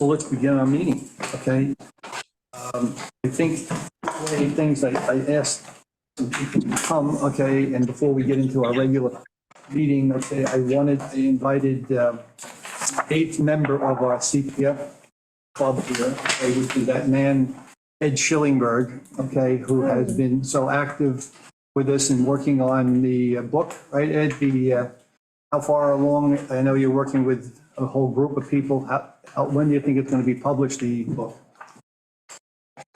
So let's begin our meeting, okay? I think one of the things I asked some people to come, okay, and before we get into our regular meeting, okay, I invited eighth member of our CPF club here, okay, which is that man, Ed Schillingberg, okay, who has been so active with us and working on the book, right, Ed? How far along? I know you're working with a whole group of people. When do you think it's going to be published, the book?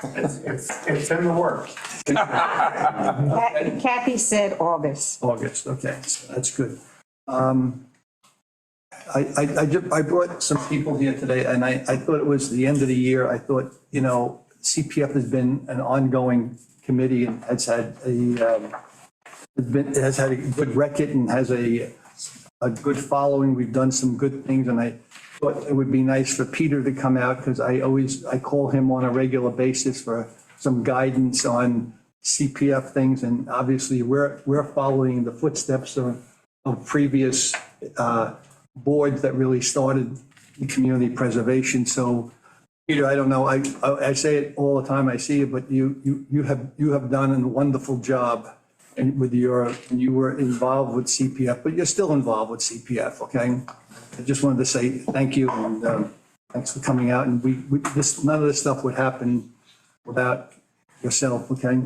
It's in the works. Kathy said August. August, okay, so that's good. I brought some people here today, and I thought it was the end of the year. I thought, you know, CPF has been an ongoing committee and has had a good record and has a good following. We've done some good things, and I thought it would be nice for Peter to come out, because I call him on a regular basis for some guidance on CPF things, and obviously we're following the footsteps of previous boards that really started the community preservation. So, Peter, I don't know, I say it all the time, I see it, but you have done a wonderful job and when you were involved with CPF, but you're still involved with CPF, okay? I just wanted to say thank you, and thanks for coming out, and none of this stuff would happen without yourself, okay?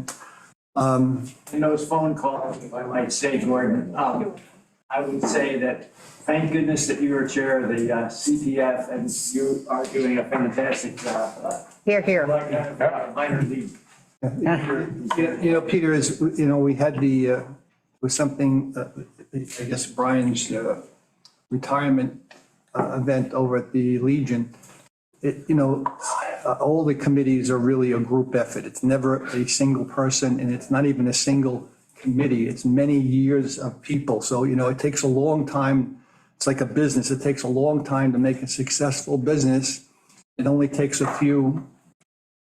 In those phone calls, if I might say, Gordon, I would say that thank goodness that you are chair of the CPF, and you are doing a fantastic job. Here, here. Like minor league. You know, Peter, we had was something, I guess Brian's retirement event over at the Legion. All the committees are really a group effort. It's never a single person, and it's not even a single committee. It's many years of people. So, it takes a long time. It's like a business. It takes a long time to make a successful business. It only takes a few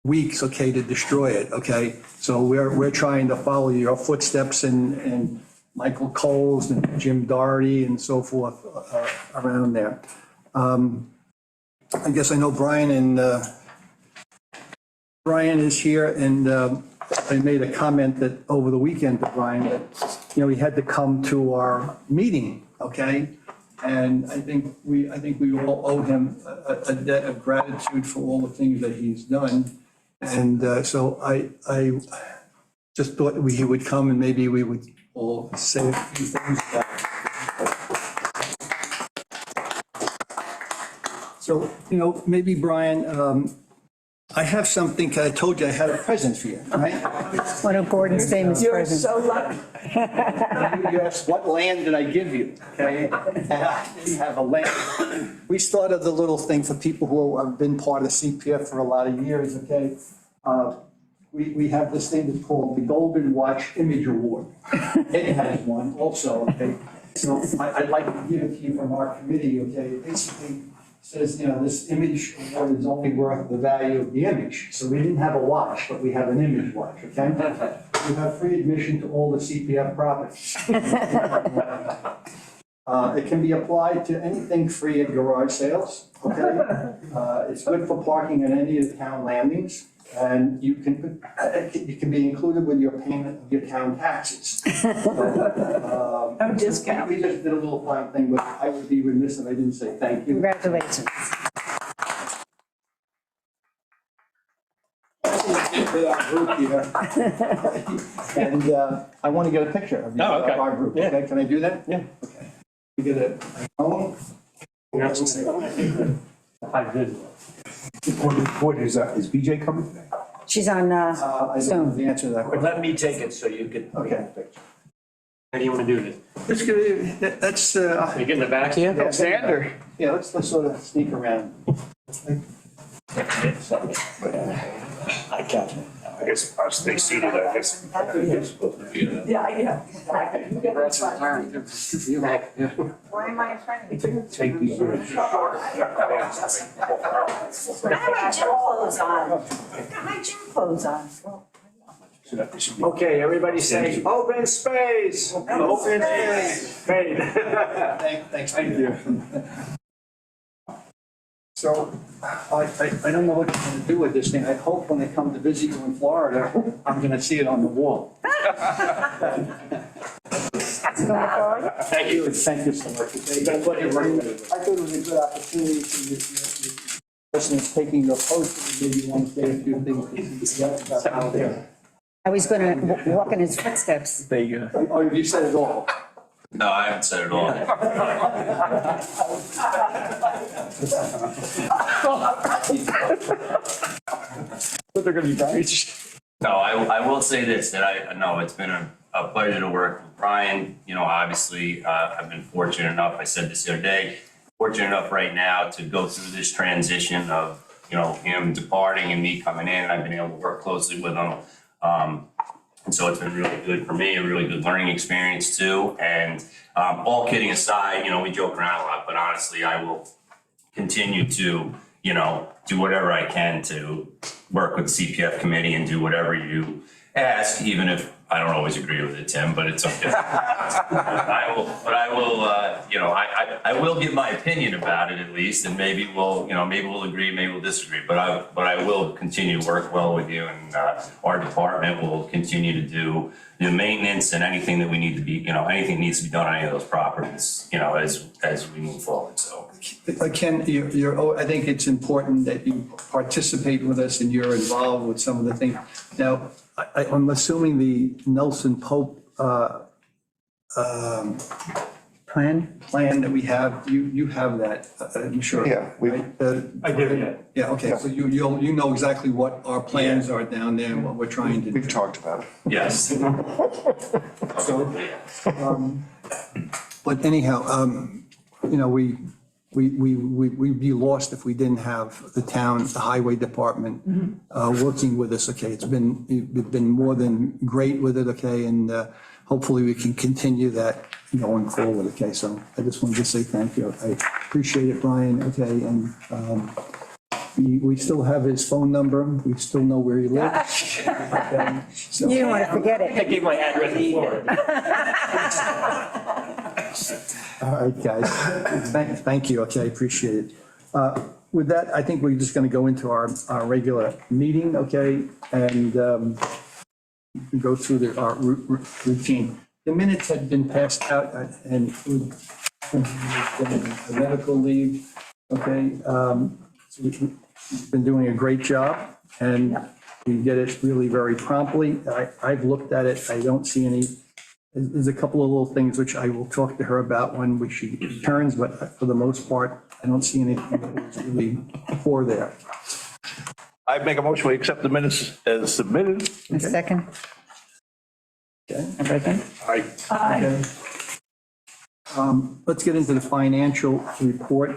weeks, okay, to destroy it, okay? So we're trying to follow your footsteps and Michael Coles and Jim Doherty and so forth around there. I guess I know Brian is here, and I made a comment that over the weekend to Brian that, he had to come to our meeting, okay? And I think we all owe him a debt of gratitude for all the things that he's done. And so I just thought he would come, and maybe we would all say a few things about it. So, maybe Brian, I have something, I told you I had a present for you, right? One of Gordon's famous presents. You're so lucky. You asked, what land did I give you? Okay, and I didn't have a land. We started the little thing for people who have been part of CPF for a lot of years, okay? We have this thing that's called the Golden Watch Image Award. Ed has one also, okay? So I'd like to give it to you from our committee, okay? It basically says, this image award is only worth the value of the image. So we didn't have a watch, but we have an image watch, okay? You have free admission to all the CPF properties. It can be applied to anything free at garage sales, okay? It's good for parking at any of the town landings, and it can be included with your payment of your town taxes. No discount. We just did a little fun thing, but I would be remiss if I didn't say thank you. Congratulations. With our group here. And I want to get a picture of our group, okay? Can I do that? Yeah. Okay. We get a phone. I did. What is that? Is BJ coming today? She's on I don't know the answer to that But question. let me take it so you can. Okay. How do you want to do this? Let's get, that's, You get in the back here? Alexander. Yeah, let's sort of sneak around. I got it. I guess I'll stay seated, I guess. Yeah. Yeah. Why am I in front of you? Take these. I have my gym clothes on. I've got my gym clothes on. Okay, everybody say, open space. Open space. Paid. Thanks. Thank you. So I don't know what you're going to do with this thing. I hope when they come to visit you in Florida, I'm going to see it on the wall. Thank you, thank you so much. I thought it was a good opportunity for you, person is taking your post, and maybe you want to say a few things. About there. I was going to walk in his footsteps. Oh, you said it all. No, I haven't said it all. But they're going to be right. No, I will say this, that it's been a pleasure to work with Brian. You know, obviously, I've been fortunate enough, I said this the other day, fortunate enough right now to go through this transition of, you know, him departing and me coming in. I've been able to work closely with him. And so it's been really good for me, a really good learning experience too. And all kidding aside, you know, we joke around a lot, but honestly, I will continue to, you know, do whatever I can to work with the CPF committee and do whatever you ask, even if I don't always agree with it, Tim, but it's okay. I will give my opinion about it at least, and maybe we'll agree, maybe we'll disagree, but I will continue to work well with you, and our department will continue to do the maintenance and anything that we need to be, you know, anything needs to be done on any of those properties, you know, as we move forward, so. Ken, I think it's important that you participate with us and you're involved with some of the things. Now, I'm assuming the Nelson Pope plan that we have, you have that, I'm sure. Yeah, right? I do, Yeah, okay, so you know exactly what our plans are down there and what we're trying to do. We've talked about it. Yes. But anyhow, you know, we'd be lost if we didn't have the town, the highway department, working with us, okay? You've been more than great with it, okay? And hopefully we can continue that going forward, okay? So I just wanted to say thank you. I appreciate it, Brian, okay? And we still have his phone number. We still know where he lives. Okay? So- You don't want to forget it. I gave my address before. All right, guys. Thank you. Okay, I appreciate it. With that, I think we're just going to go into our regular meeting, okay? And go through our routine. The minutes had been passed out and medical leave, okay? So we've been doing a great job and we get it really very promptly. I've looked at it. I don't see any. There's a couple of little things which I will talk to her about when she returns, but for the most part, I don't see anything that was really poor there. I make a motion, we accept the minutes as submitted. A second. Okay? Everything? Okay. Let's get into the financial report.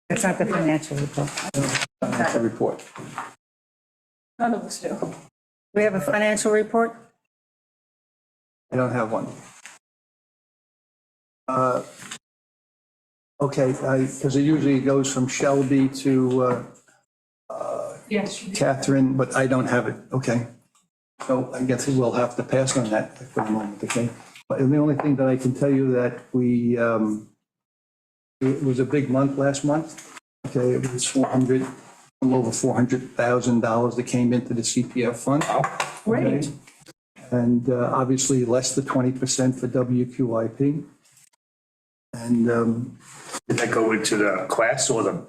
It's not the financial report. Financial report. None of us do. We have a financial report? I don't have one. Okay, because it usually goes from Shelby to Catherine, but I don't have it, okay? So I guess we'll have to pass on that for the moment, okay? But the only thing that I can tell you that it was a big month last month, okay? It was a little over $400,000 that came into the CPF fund. Great. Okay? And obviously less than 20% for WQIP. And Did that go into the class or the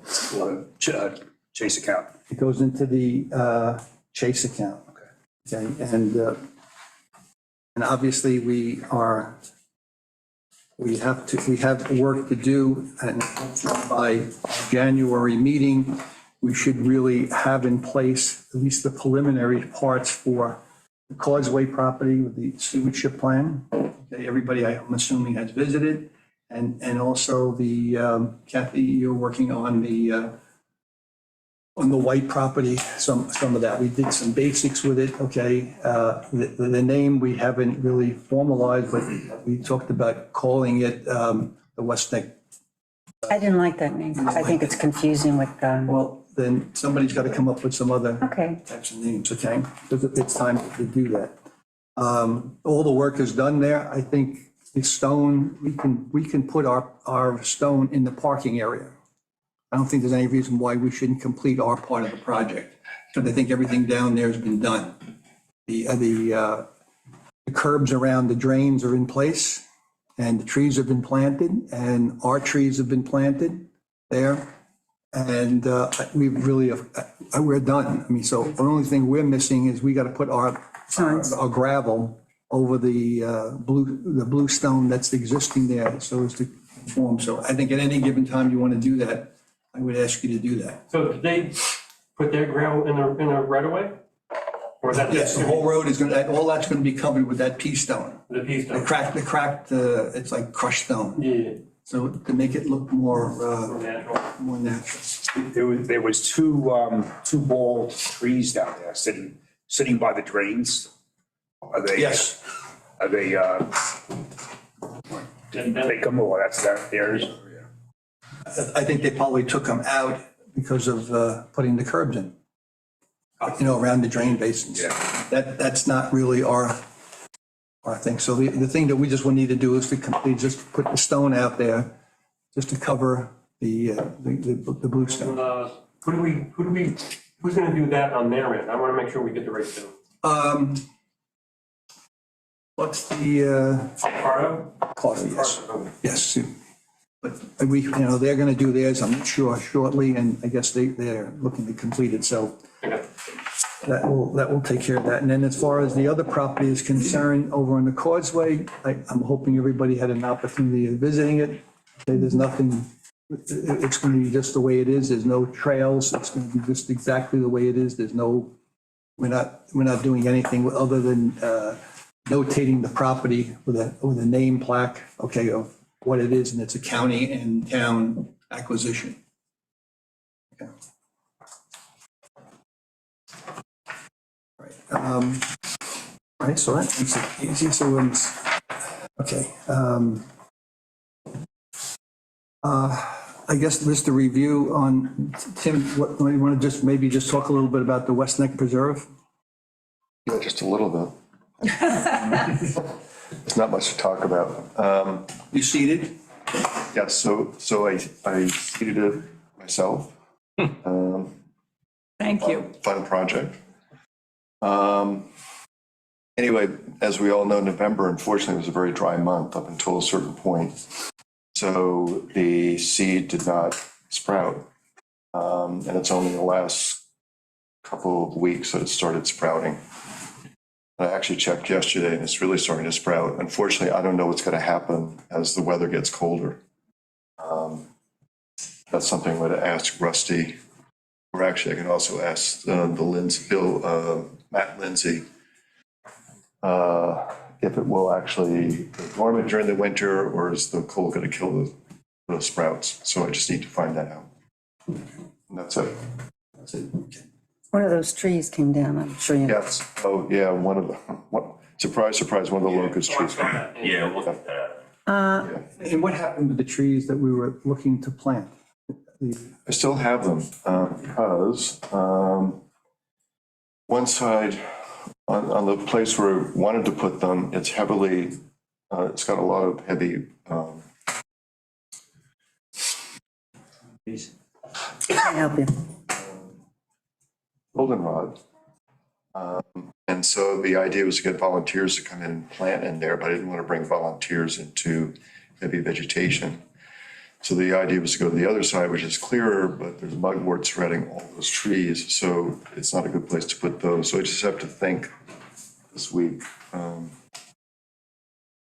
Chase account? it goes into the Chase account. Okay, and obviously we have work to do, and by January meeting, we should really have in place at least the preliminary parts for the Causeway property with the stewardship plan. Okay, everybody, I'm assuming, has visited, and also the, Kathy, you're working on the white property, some of that. We did some basics with it, okay? The name we haven't really formalized, but we talked about calling it the West Neck. I didn't like that name. I think it's confusing with, Well, then somebody's got to come up with some other okay. types of names, okay? Because it's time to do that. All the work is done there. I think the stone, we can put our stone in the parking area. I don't think there's any reason why we shouldn't complete our part of the project, because I think everything down there has been done. The curbs around the drains are in place, and the trees have been planted, and our trees have been planted there. And we really, we're done. I mean, so the only thing we're missing is we got to put our gravel over the blue stone that's existing there, so as to form. So I think at any given time you want to do that, I would ask you to do that. So did they put their gravel in a right of way? Or is that? Yes, the whole road is gonna, all that's gonna be covered with that pea stone. The piece The of? cracked, it's like crushed stone. Yeah, So to make it look more natural. natural. There was two bald trees down there sitting by the drains. Are they? Yes. Are they, they come over, that's theirs? I think they probably took them out because of putting the curbs in, around the drain basins. Yeah. That's not really our thing. So the thing that we just will need to do is to complete, just put the stone out there, just to cover the blue stone. Who's gonna do that on their end? I wanna make sure we get the right stone. What's the Alfaro? coffee? Yes. But we, they're gonna do theirs, I'm sure, shortly, and I guess they're looking to complete it, so Okay. that will take care of that. And then as far as the other property is concerned, over on the Causeway, I'm hoping everybody had an opportunity of visiting it. There's nothing, it's gonna be just the way it is, there's no trails, it's gonna be just exactly the way it is, there's no, we're not doing anything other than notating the property with a name plaque, okay, of what it is, and it's a county and town acquisition. Okay. Right, so that makes it easy, so okay. I guess just the review on, Tim, what, you want to maybe talk a little bit about the West Neck Preserve? Yeah, just a little bit. There's not much to talk about. You seated? Yeah, so I seeded it myself. Thank you. Fun project. Anyway, as we all know, November unfortunately was a very dry month up until a certain point. So the seed did not sprout. And it's only the last couple of weeks that it started sprouting. I actually checked yesterday and it's really starting to sprout. Unfortunately, I don't know what's going to happen as the weather gets colder. That's something I'm going to ask Rusty, or actually I can also ask Matt Lindsay, if it will actually go dormant during the winter or is the cold going to kill the sprouts. So I just need to find that out. And that's it. That's it. Okay. One of those trees came down, I'm sure you know. Yes. Oh, yeah. Surprise, surprise, one of the locust trees. Yeah, we'll get that. Yeah. And what happened with the trees that we were looking to plant? I still have them because one side on the place where I wanted to put them, it's heavily, it's got a lot of heavy. Can I help you? Goldenrod. And so the idea was to get volunteers to come in and plant in there, but I didn't want to bring volunteers into heavy vegetation. So the idea was to go to the other side, which is clearer, but there's mugwort surrounding all those trees. So it's not a good place to put those. So I just have to think this week,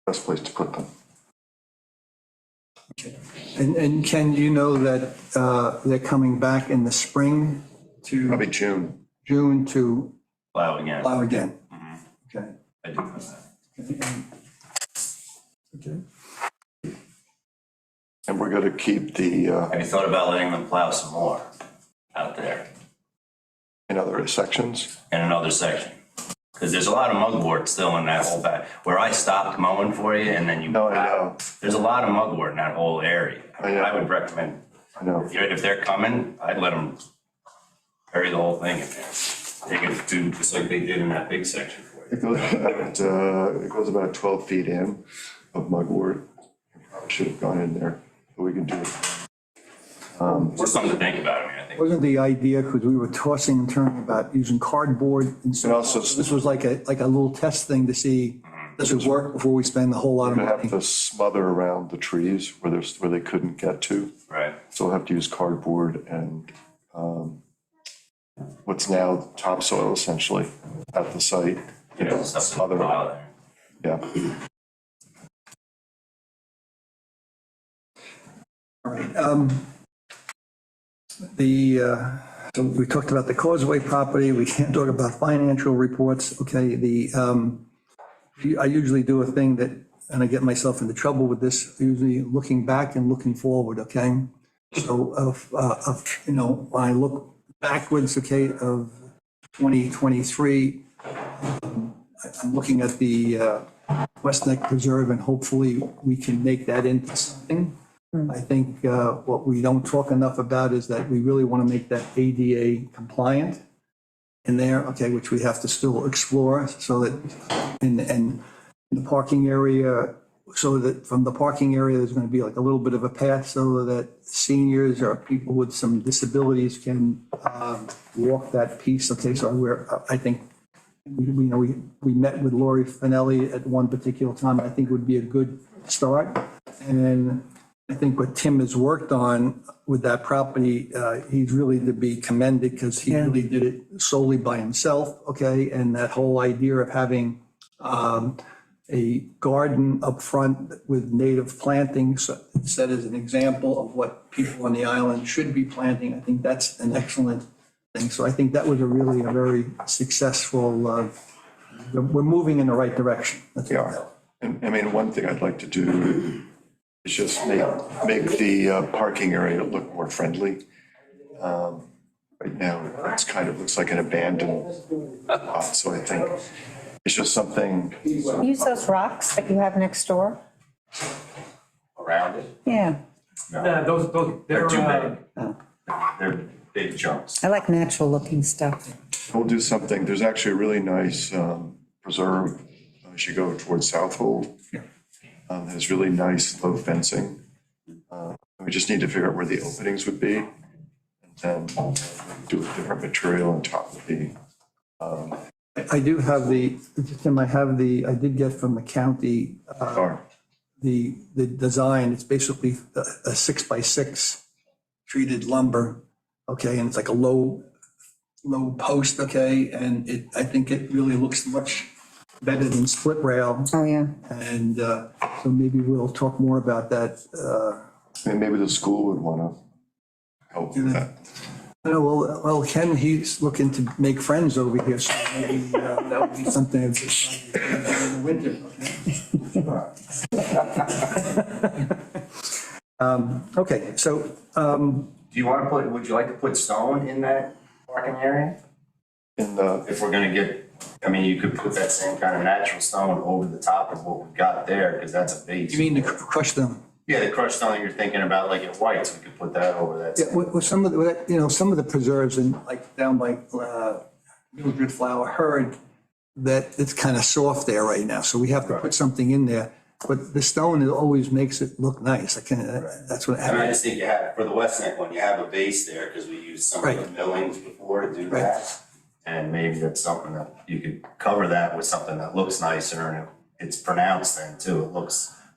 best place to put them. Okay. And Ken, you know that they're coming back in the spring to Probably June. June to Plow again. plow again? Okay. I do know that. Okay. And we're going to keep the, Have you thought about letting them plow some more out there in other sections. in another section? Because there's a lot of mugwort still in that whole back, where I stopped mowing for you and then you. No, I know. There's a lot of mugwort in that whole area. I know. I would recommend, I know. if they're coming, I'd let them bury the whole thing in there. They could do just like they did in that big section for you. It goes about 12 feet in of mugwort. Probably should have gone in there, but we can do it. Just something to think about, I mean, I think. Wasn't the idea, because we were tossing and turning about using cardboard and so, And also- this was like a little test thing to see, does it work before we spend a whole lot of We're gonna money? have to smother around the trees where they couldn't get to. Right. So we'll have to use cardboard and what's now topsoil essentially at the site. You know, Stuff to smother it. pile there. Yeah. All right, so we talked about the Causeway property, we can't talk about financial reports, okay, I usually do a thing that, and I get myself into trouble with this, usually looking back and looking forward, okay? So you know, when I look backwards, okay, of 2023, I'm looking at the West Neck Preserve, and hopefully we can make that into something. I think what we don't talk enough about is that we really want to make that ADA compliant in there, okay, which we have to still explore, so that, and the parking area, so that from the parking area, there's going to be like a little bit of a path so that seniors or people with some disabilities can walk that piece, okay, so I think, we met with Lori Finelli at one particular time, I think would be a good start, and I think what Tim has worked on with that property, he's really to be commended because he really did it solely by himself, okay? And that whole idea of having a garden up front with native plantings set as an example of what people on the island should be planting, I think that's an excellent thing. So I think that was a very successful, we're moving in the right direction. That's We what I are. felt. And I mean, one thing I'd like to do is just make the parking area look more friendly. Right now, it's kind of looks like an abandoned lot, so I think it's just something, Use those rocks that you have next door? Around it, Yeah, Yeah, those, they're too they're, big. They're big chunks. I like natural looking stuff. we'll do something, there's actually a really nice preserve as you go towards Southold. There's really nice low fencing. We just need to figure out where the openings would be. And then do a different material on top of the, I do have Tim, I did get from the county, bar. the design, it's basically a 6x6 treated lumber, okay, and it's like a low post, okay, and I think it really looks much better than split rail, Oh, yeah. and so maybe we'll talk more about that. And maybe the school would want to help with that. No, well, Ken, he's looking to make friends over here, so maybe that would be something in the winter. Okay, so, Do you want to would you like to put stone in that parking area? In the, If we're gonna get, I mean, you could put that same kind of natural stone over the top of what we've got there, because that's a base. you mean to crush them? Yeah, the crushed stone you're thinking about, like at White's, we could put that over that. Yeah, with some of the, some of the preserves and like down by Mildred Flower Herd, that it's kind of soft there right now, so we have to put something in there. But the stone, it always makes it look nice. That's what And I happens. just think you have, for the West Neck one, you have a base there, because we used some of the Right. millings before to do Right. that. And maybe that's something that you could cover that with something that looks nicer, and it's pronounced then too, it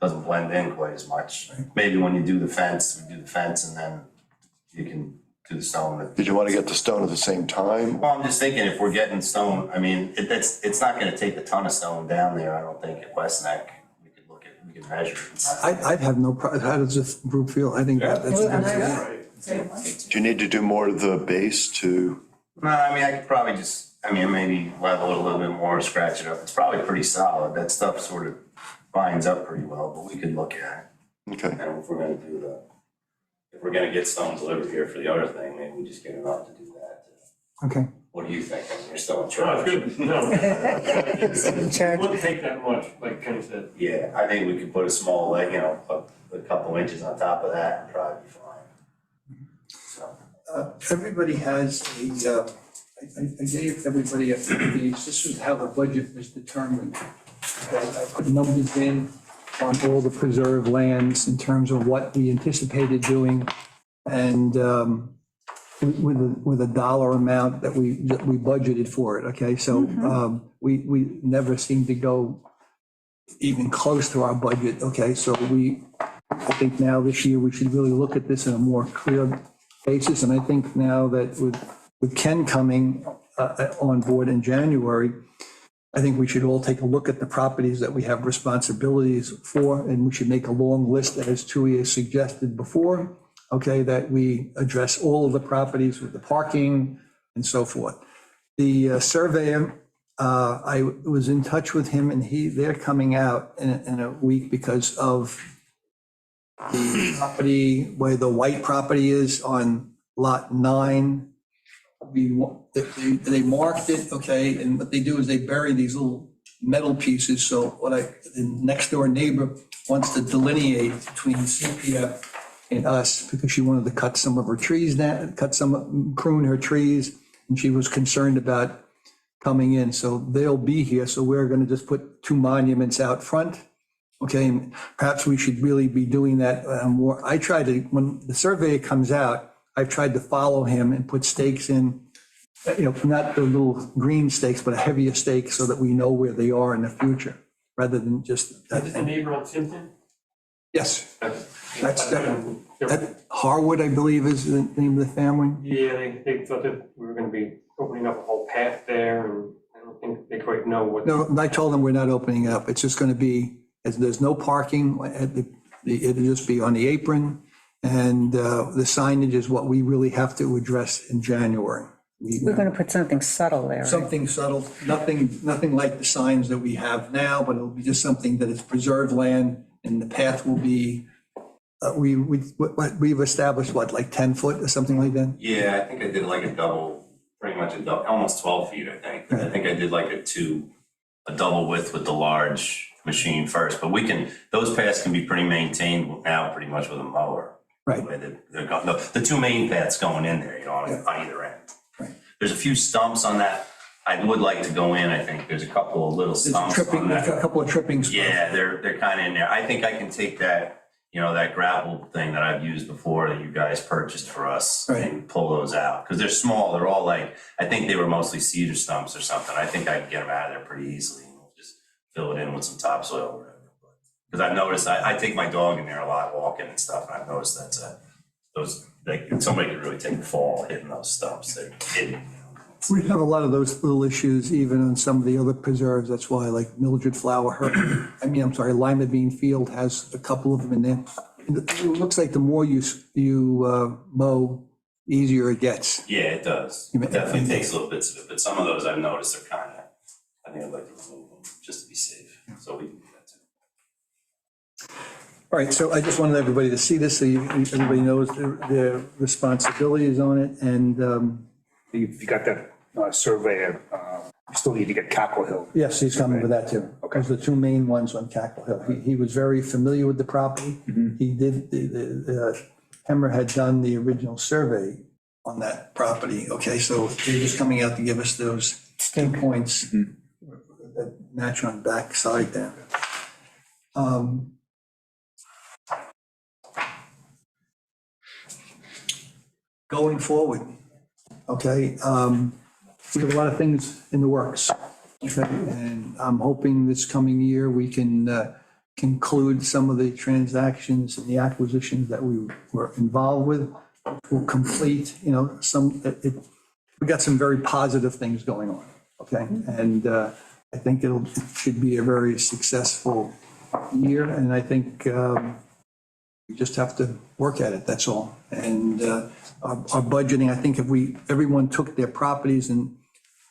doesn't blend in quite as much. Maybe when you do the fence, we do the fence and then you can do the stone. did you want to get the stone at the same time? Well, I'm just thinking if we're getting stone, I mean, it's not gonna take a ton of stone down there, I don't think, at West Neck. We can measure it. I'd have no problem. How does this group feel? I think that's. Do you need to do more of the base to, No, I mean, I could probably just, maybe level it a little bit more, scratch it up. It's probably pretty solid. That stuff sort of binds up pretty well, but we could look at it. okay. And if we're gonna if we're gonna get stone delivered here for the other thing, maybe we just get enough to do that. Okay. What do you think? I mean, you're still in oh, charge. it's good, no. It Charge. wouldn't take that much, like Kenny said. Yeah, I think we could put a small, like, a couple inches on top of that and probably be fine. So, Everybody has I gave everybody a few days. This is how the budget was determined. I put numbers in on all the preserved lands in terms of what we anticipated doing and with a dollar amount that we budgeted for it, okay? So we never seem to go even close to our budget, okay? So I think now this year, we should really look at this in a more clear basis. And I think now that with Ken coming on board in January, I think we should all take a look at the properties that we have responsibilities for, and we should make a long list, as Tui has suggested before, okay, that we address all of the properties with the parking and so forth. The surveyor, I was in touch with him, and they're coming out in a week because of the property where the white property is on lot 9. They marked it, okay, and what they do is they bury these little metal pieces. So the next door neighbor wants to delineate between CPF and us because she wanted to cut some of her trees down, prune her trees, and she was concerned about coming in. So they'll be here. So we're going to just put 2 monuments out front. Okay, and perhaps we should really be doing that more. I try to, when the surveyor comes out, I've tried to follow him and put stakes in, not the little green stakes, but a heavier stake so that we know where they are in the future, rather than just. Is this the neighbor on Simpson? Yes, that Harwood, I believe, is the name of the family. Yeah, they thought that we were gonna be opening up a whole path there, and I don't think they quite know what. No, I told them we're not opening it up. It's just going to be, there's no parking. It'll just be on the apron. And the signage is what we really have to address in January. We're going to put something subtle there. Right? Something subtle, nothing like the signs that we have now, but it'll be just something that is preserved land, and the path will be, we've established what, like 10 foot or something like that? Yeah, I think I did like a double, pretty much a double, almost 12 feet, I think. I think I did like a double width with the large machine first, but those paths can be pretty maintained now pretty much with a mower. Right. The 2 main paths going in there, on either end. Right. There's a few stumps on that. I would like to go in, I think. There's a couple of little stumps on There's a that. couple of trippings. Yeah, they're kind of in there. I think I can take that, that gravel thing that I've used before that you guys purchased for us Right. and pull those out. Because they're small. They're all I think they were mostly cedar stumps or something. I think I can get them out of there pretty easily and just fill it in with some topsoil or whatever. Because I've noticed, I take my dog in there a lot walking and stuff, and I've noticed somebody could really take a fall hitting those stumps. They're hidden. We have a lot of those little issues even on some of the other preserves. That's why, like Mildred Flower, Lima Bean Field has a couple of them in there. It looks like the more you mow, the easier it gets. Yeah, it does. It definitely takes little bits of it, but some of those I've noticed are I think I'd like to remove them just to be safe. So we can do that too. All right, so I just wanted everybody to see this, so everybody knows their responsibilities on it, and You got that surveyor, you still need to get Capitol Hill. yes, he's coming with that too. Okay. Those are the 2 main ones on Cackle Hill. He was very familiar with the property. He did, Hemmer had done the original survey on that property, okay? So they're just coming out to give us those 2 points that match on back side there. Going forward, okay, we have a lot of things in the works. Okay, and I'm hoping this coming year we can conclude some of the transactions and the acquisitions that we were involved with. We'll complete, we got some very positive things going on, okay? And I think it should be a very successful year, and I think we just have to work at it, that's all. And our budgeting, I think if everyone took their properties and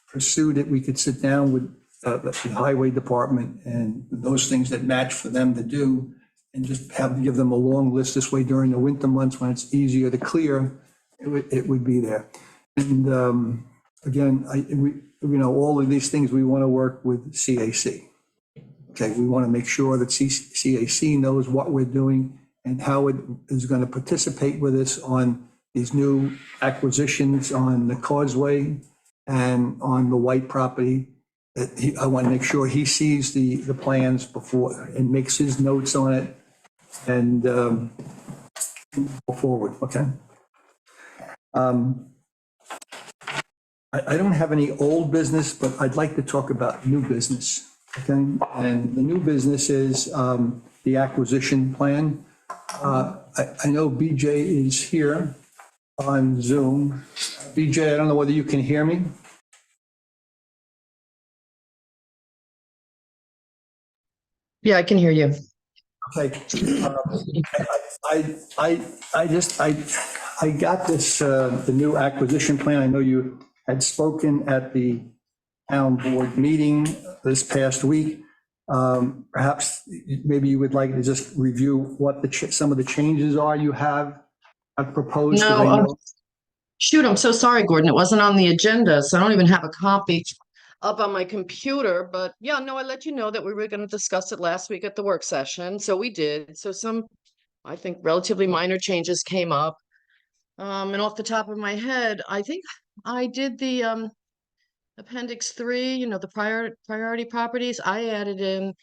pursued it, we could sit down with the highway department and those things that match for them to do, and just give them a long list. This way during the winter months when it's easier to clear, it would be there. And again, all of these things, we want to work with CAC. Okay, we want to make sure that CAC knows what we're doing and how it is going to participate with us on these new acquisitions on the Causeway and on the white property, I want to make sure he sees the plans before and makes his notes on it and go forward, okay? I don't have any old business, but I'd like to talk about new business, okay? And the new business is the acquisition plan. I know BJ is here on Zoom. BJ, I don't know whether you can hear me? Yeah, I can hear you. Okay. I got this, the new acquisition plan. I know you had spoken at the town board meeting this past week. Perhaps maybe you would like to just review what some of the changes are you have proposed. 'Cause I No, know- shoot, I'm so sorry, Gordon. It wasn't on the agenda, so I don't even have a copy up on my computer. But yeah, no, I let you know that we were going to discuss it last week at the work session. So we did. So some, I think, relatively minor changes came up. And off the top of my head, I think I did the Appendix 3, you know, the priority properties. I added in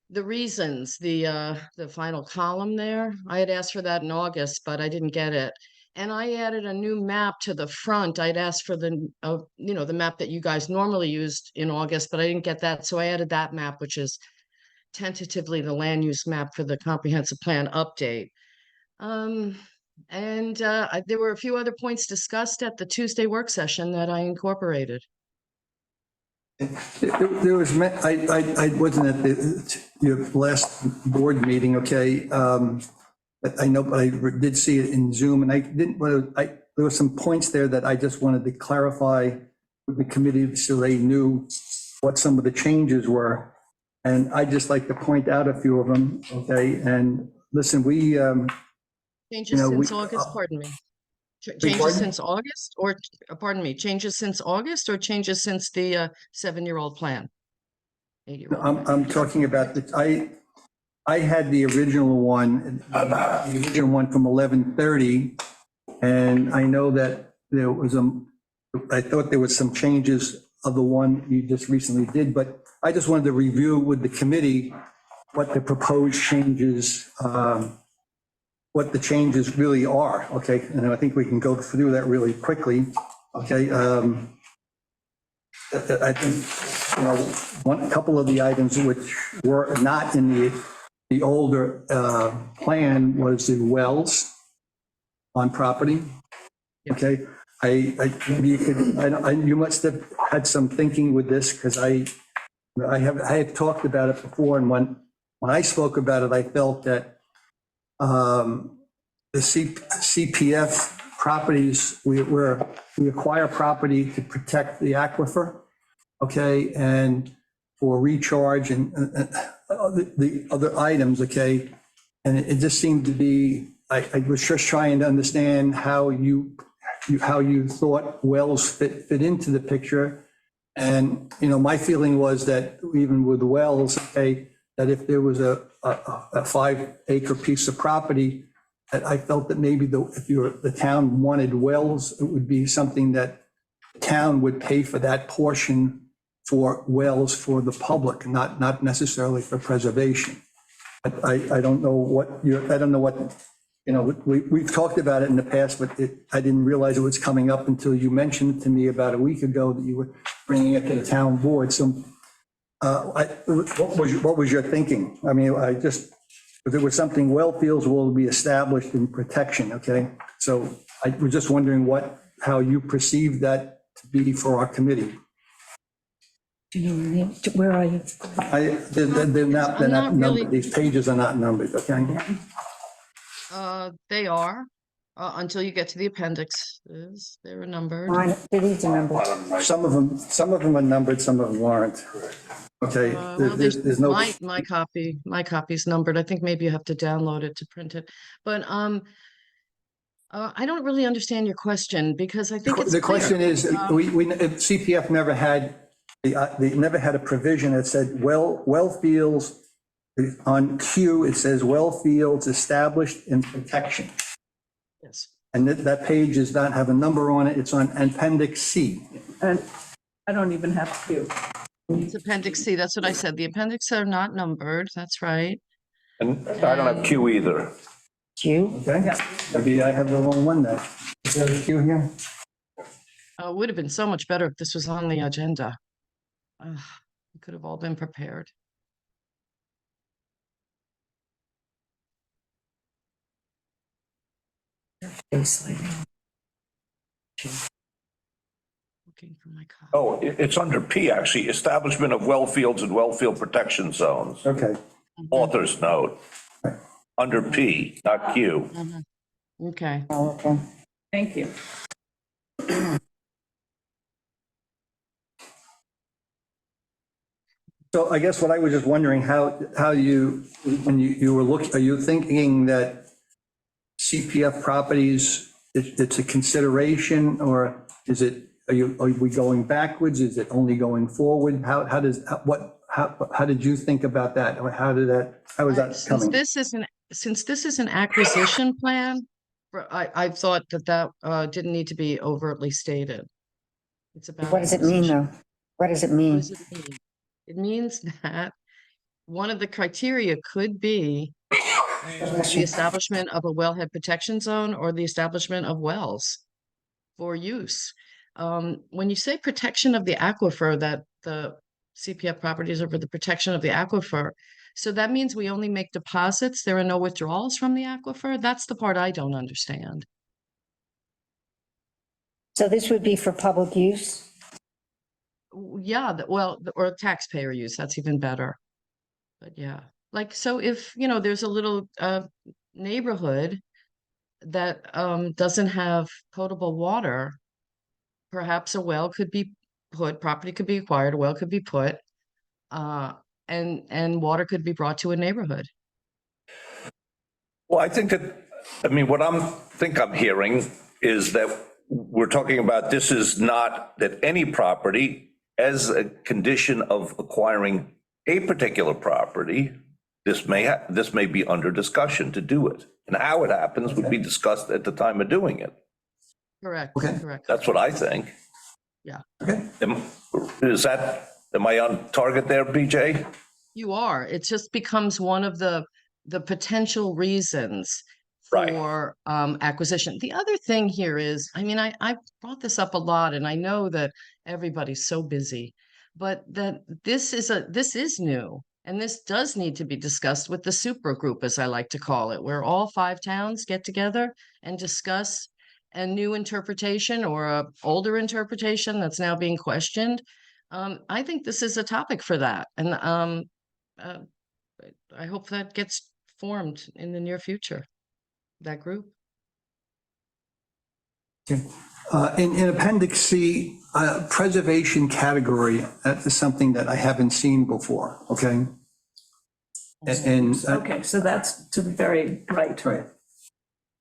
the reasons, the final column there. I had asked for that in August, but I didn't get it. And I added a new map to the front. I'd asked for the, you know, the map that you guys normally used in August, but I didn't get that. So I added that map, which is tentatively the land use map for the comprehensive plan update. There were a few other points discussed at the Tuesday work session that I incorporated. There was, I wasn't at your last board meeting, okay? But I know, but I did see it in Zoom, and I didn't, there were some points there that I just wanted to clarify with the committee so they knew what some of the changes were. And I'd just like to point out a few of them, okay? And listen, we, Changes know, since we- August, pardon me. pardon? Changes since August or, pardon me, changes since August or changes since the 7-year-old plan? 8-year-old plan. I'm talking about I had the original one from 11:30, and I know that there was I thought there was some changes of the one you just recently did, but I just wanted to review with the committee what the proposed changes, what the changes really are, okay? And I think we can go through that really quickly, okay? I think, you know, a couple of the items which were not in the older plan was the wells on property. Okay, maybe you could, you must have had some thinking with this, because I had talked about it before, and when I spoke about it, I felt that the CPF properties, we acquire property to protect the aquifer, okay, and for recharge and the other items, okay? And it just seemed to be, I was just trying to understand how you thought wells fit into the picture. And, you know, my feeling was that even with wells, okay, that if there was a 5-acre piece of property, that I felt that maybe if the town wanted wells, it would be something that the town would pay for that portion for wells for the public, not necessarily for preservation. I don't know what you know, we've talked about it in the past, but I didn't realize it was coming up until you mentioned to me about a week ago that you were bringing it to the town board. So what was your thinking? I mean, if there was something, well fields will be established in protection, okay? So I was just wondering how you perceive that to be for our committee. Do you know where are you? They're not really- numbered, these pages are not numbered, okay? They are, until you get to the appendixes, they're numbered. Mine, these are numbered. Some of them are numbered, some of them aren't. Okay, Well, there's no, my copy's numbered. I think maybe you have to download it to print it. But I don't really understand your question, because I think it's the clear. question is, CPF never had, they never had a provision that said well fields, on Q, it says well fields established in protection. Yes. And that page does not have a number on it. It's on Appendix C. And I don't even have a few. It's Appendix C, that's what I said. The appendix are not numbered, that's right. And I don't have Q either. Q? Okay? Maybe I have the wrong one then. Is there a queue here? It would have been so much better if this was on the agenda. We could have all been prepared. Looking for my copy. Oh, it's under P, actually, establishment of well fields and well field protection zones. Okay. Author's note. Under P, not Q. Okay. Oh, okay. Thank you. So I guess what I was just wondering, how you, when you were looking, are you thinking that CPF properties, it's a consideration, or is it, are we going backwards? Is it only going forward? How did you think about that? Or how was that Since coming? since this is an acquisition plan, I thought that didn't need to be overtly stated. It's about. What does it mean, acquisition. though? What does it What mean? does it mean? It means that one of the criteria could be the establishment of a wellhead protection zone or the establishment of wells for use. When you say protection of the aquifer, that the CPF properties are for the protection of the aquifer, so that means we only make deposits, there are no withdrawals from the aquifer? That's the part I don't understand. So this would be for public use? Yeah, or taxpayer use, that's even better. But yeah, like, so if, there's a little neighborhood that doesn't have potable water, perhaps a well could be put, property could be acquired, a well could be put, and water could be brought to a neighborhood. Well, I think what I'm hearing is that we're talking about this is not that any property, as a condition of acquiring a particular property, this may be under discussion to do it. And how it happens would be discussed at the time of doing it. Correct, Okay. correct. That's what I think. Yeah. Okay. Am I on target there, BJ? You are. It just becomes one of the potential reasons Right. for acquisition. The other thing here is, I brought this up a lot, and I know that everybody's so busy, but that this is new, and this does need to be discussed with the super group, as I like to call it, where all 5 towns get together and discuss a new interpretation or a older interpretation that's now being questioned. I think this is a topic for that, and I hope that gets formed in the near future, that group. In Appendix C, preservation category, that is something that I haven't seen before, okay? And Okay, so that's to the very right. Right.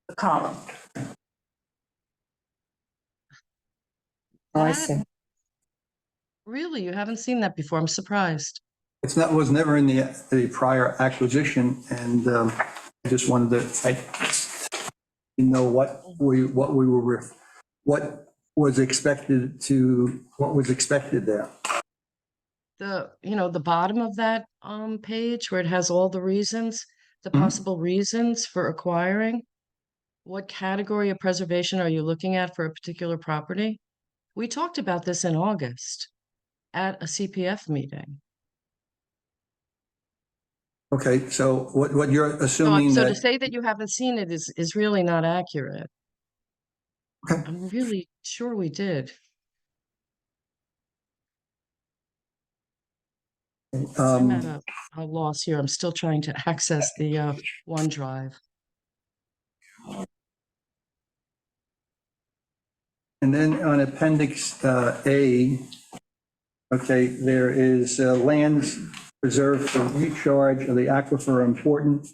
The column. Oh, I That- see. Really, you haven't seen that before? I'm surprised. was never in the prior acquisition, and I just wanted to, I didn't know what was expected there. The bottom of that page where it has all the reasons, the Mhm. possible reasons for acquiring. What category of preservation are you looking at for a particular property? We talked about this in August at a CPF meeting. Okay, so what you're So assuming so to that, say that you haven't seen it is really not accurate. Okay. I'm really sure we did. I'm at a loss here. I'm still trying to access the OneDrive. and then on Appendix A, okay, there is lands reserved for recharge of the aquifer are important,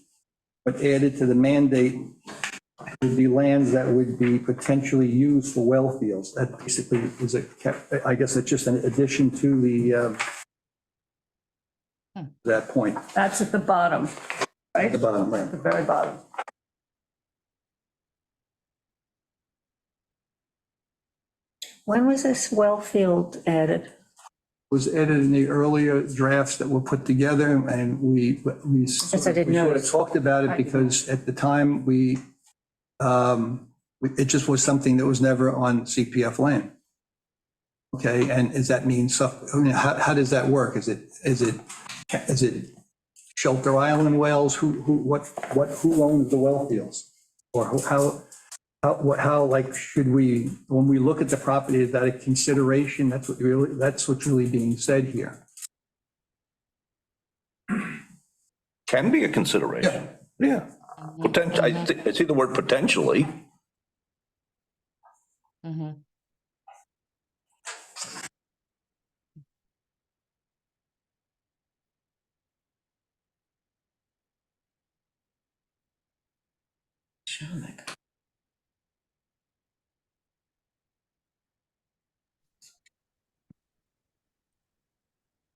but added to the mandate would be lands that would be potentially used for well fields. That basically is I guess it's just an addition to that point, That's at the bottom, at right? the bottom, right? The very bottom. When was this well field added? Was added in the earlier drafts that were put together, and we Yes, I did we sort of notice. talked about it because at the time it just was something that was never on CPF land. Okay, and does that mean, how does that work? Is it Shelter Island wells? Who owns the well fields? Or how, like, should we, when we look at the property, is that a consideration? That's what's really being said here. Can be a consideration. Yeah. Potential, I see the word potentially. Mhm.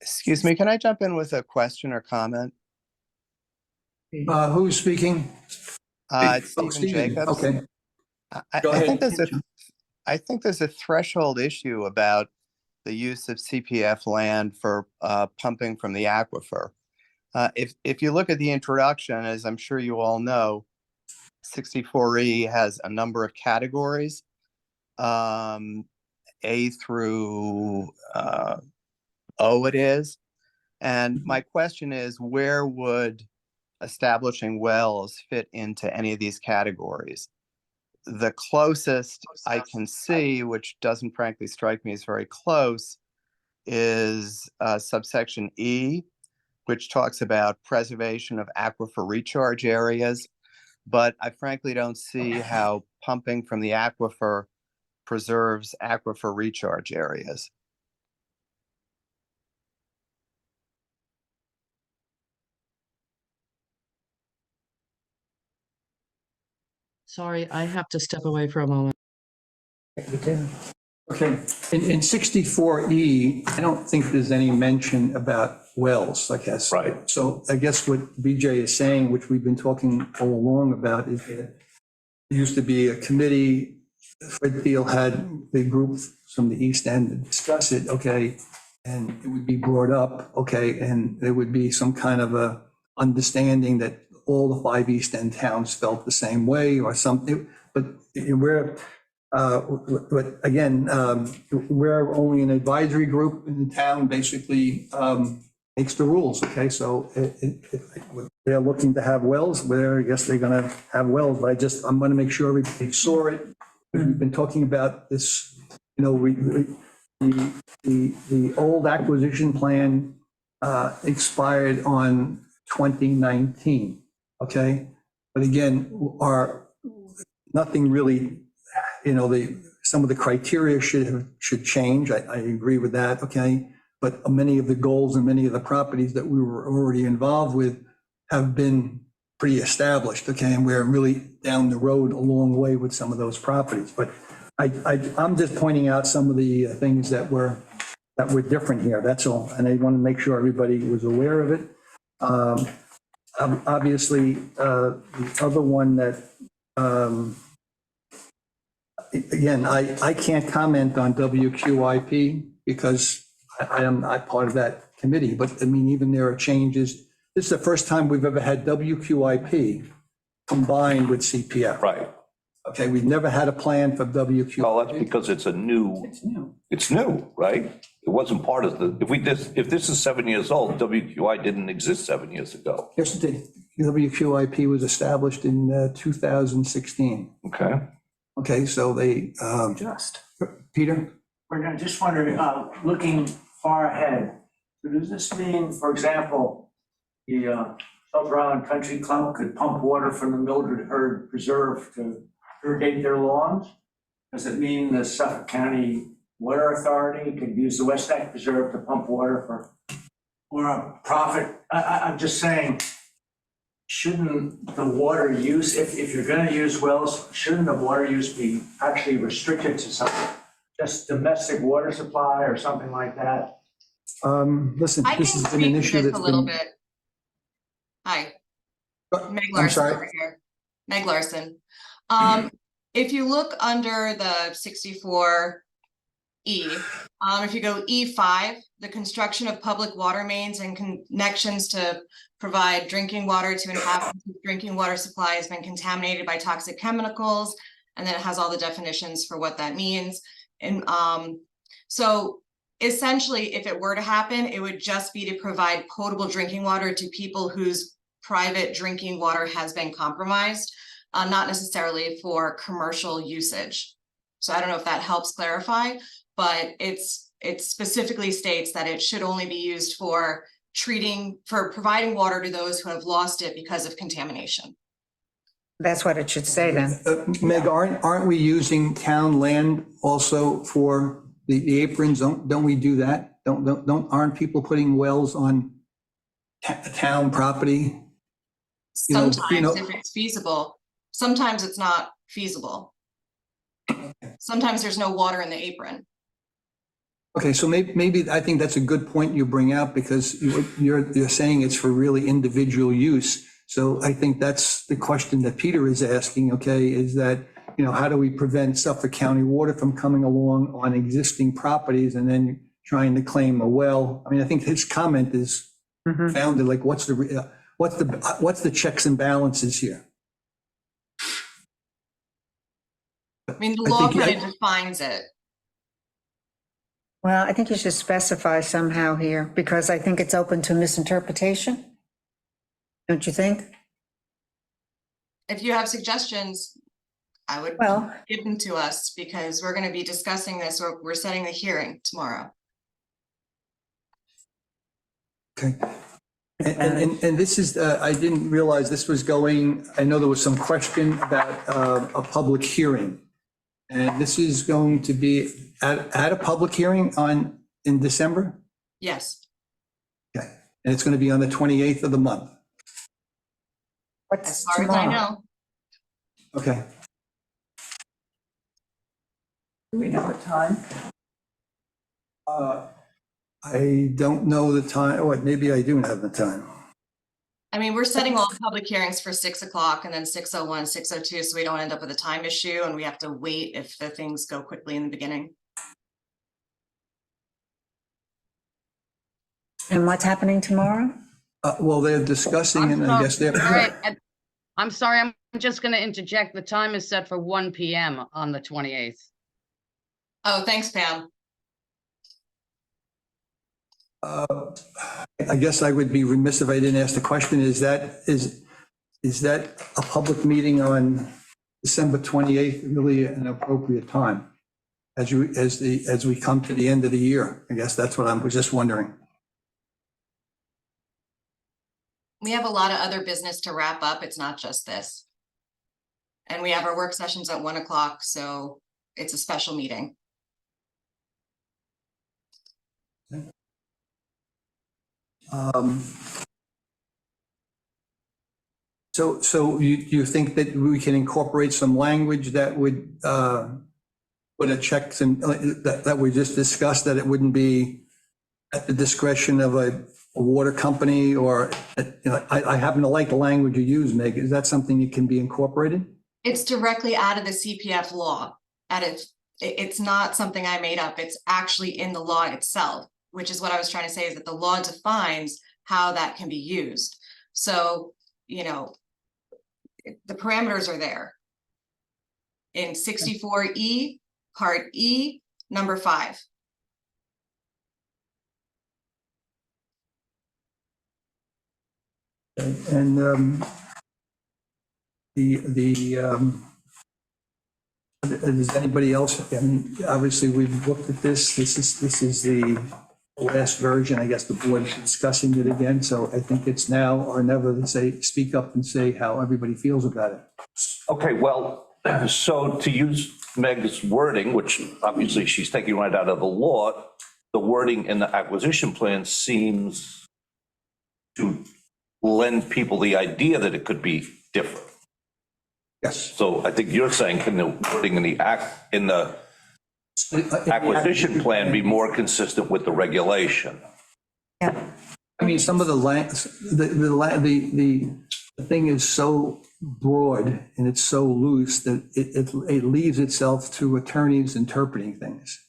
Excuse me, can I jump in with a question or comment? Who's speaking? It's Oh, Stephen Stephen. Jacobs. Okay. I Go think ahead. I think there's a threshold issue about the use of CPF land for pumping from the aquifer. If you look at the introduction, as I'm sure you all know, 64E has a number of categories, A through O it is. And my question is, where would establishing wells fit into any of these categories? The closest I can see, which doesn't frankly strike me as very close, is subsection E, which talks about preservation of aquifer recharge areas. But I frankly don't see how pumping from the aquifer preserves aquifer recharge areas. Sorry, I have to step away for a moment. Okay, in 64E, I don't think there's any mention about wells, I guess. Right. So I guess what BJ is saying, which we've been talking all along about, is that there used to be a committee, Fred Thiel had the group from the East End to discuss it, okay, and it would be brought up, okay, and there would be some kind of a understanding that all the 5 East End towns felt the same way or something, but again, we're only an advisory group in the town, basically makes the rules, okay? So if they're looking to have wells, I guess they're gonna have wells, but I'm gonna make sure everybody saw it. We've been talking about this, the old acquisition plan expired on 2019, okay? But again, nothing really, some of the criteria should change. I agree with that, okay? But many of the goals and many of the properties that we were already involved with have been pretty established, okay? And we're really down the road a long way with some of those properties. But I'm just pointing out some of the things that were different here, that's all. And I want to make sure everybody was aware of it. Obviously, the other one that, again, I can't comment on WQIP because I am not part of that committee, but I mean, even there are changes. This is the first time we've ever had WQIP combined with CPF. Right. Okay, we've never had a plan for WQIP. Well, that's because it's new, right? It wasn't part of if this is 7 years old, WQI didn't exist 7 years ago. Yes, it did. WQIP was established in 2016. Okay. Okay, so they, Peter? We're just wondering, looking far ahead, so does this mean, for example, the Shelter Island Country Club could pump water from the Mildred Hurd Preserve to irrigate their lawns? Does it mean the Suffolk County Water Authority could use the West Neck Preserve to pump water for a profit? I'm just saying, shouldn't the water use, if you're gonna use wells, shouldn't the water use be actually restricted to some, just domestic water supply or something like that? Listen, I this can has been speak an to issue this that's a little been. bit. Hi, Meg I'm Larson sorry. over here. Meg Larson. If you look under the 64 E. If you go E5, the construction of public water mains and connections to provide drinking water to inhabitants whose drinking water supply has been contaminated by toxic chemicals. And then it has all the definitions for what that means. And so essentially, if it were to happen, it would just be to provide potable drinking water to people whose private drinking water has been compromised, not necessarily for commercial usage. So I don't know if that helps clarify, but it specifically states that it should only be used for providing water to those who have lost it because of contamination. That's what it should say then. Meg, aren't we using town land also for the aprons? Don't we do that? Aren't people putting wells on town property? Sometimes if it's feasible, sometimes it's not feasible. Sometimes there's no water in the apron. Okay, so maybe I think that's a good point you bring out, because you're saying it's for really individual use. So I think that's the question that Peter is asking, okay, is that, how do we prevent Suffolk County Water from coming along on existing properties and then trying to claim a well? I mean, I think his comment is founded, like, what's the checks and balances here? I mean, the law kind of defines it. Well, I think you should specify somehow here, because I think it's open to misinterpretation. Don't you think? If you have suggestions, I would Well, give them to us, because we're going to be discussing this, or we're setting the hearing tomorrow. Okay. And this is, I didn't realize this was going, I know there was some question about a public hearing. And this is going to be at a public hearing in December? Yes, Okay. And it's going to be on the 28th of the month. what's as far as I tomorrow? know. Okay. Do we know what time? I don't know the time, or maybe I do have the time. I mean, we're setting all public hearings for 6 o'clock and then 6:01, 6:02, so we don't end up with a time issue and we have to wait if the things go quickly in the beginning. And what's happening tomorrow? Well, they're discussing, and I guess they're. All right, I'm sorry, I'm just going to interject. The time is set for 1 PM on the 28th. Oh, thanks, Pam. I guess I would be remiss if I didn't ask the question, is that a public meeting on December 28th really an appropriate time? As we come to the end of the year? I guess that's what I was just wondering. We have a lot of other business to wrap up. It's not just this. And we have our work sessions at 1 o'clock, so it's a special meeting. So you think that we can incorporate some language that would put a checks and that we just discussed, that it wouldn't be at the discretion of a water company, or, I happen to like the language you use, Meg. Is that something that can be incorporated? It's directly out of the CPF law. It's not something I made up. It's actually in the law itself, which is what I was trying to say, is that the law defines how that can be used. So, the parameters are there. In 64E, Part E, number 5. And does anybody else, I mean, obviously we've looked at this. This is the last version. I guess the board is discussing it again. So I think it's now or never to speak up and say how everybody feels about it. Okay, well, so to use Meg's wording, which obviously she's taking right out of the law, the wording in the acquisition plan seems to lend people the idea that it could be different. Yes. So I think you're saying, can the wording in the acquisition plan be more consistent with the regulation? Yeah. I mean, some of the thing is so broad and it's so loose that it leaves itself to attorneys interpreting things.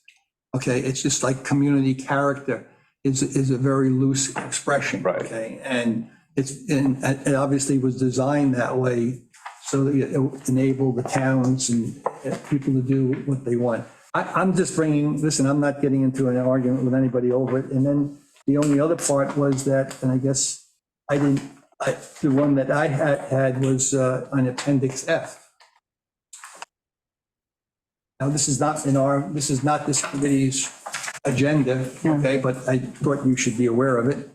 Okay, it's just like community character is a very loose expression. Right. Okay, and and it obviously was designed that way so that it would enable the towns and people to do what they want. I'm just bringing, listen, I'm not getting into an argument with anybody over it. And then the only other part was that, and I guess the one that I had was on Appendix F. Now, this is not this committee's agenda, okay, but I thought you should be aware of it.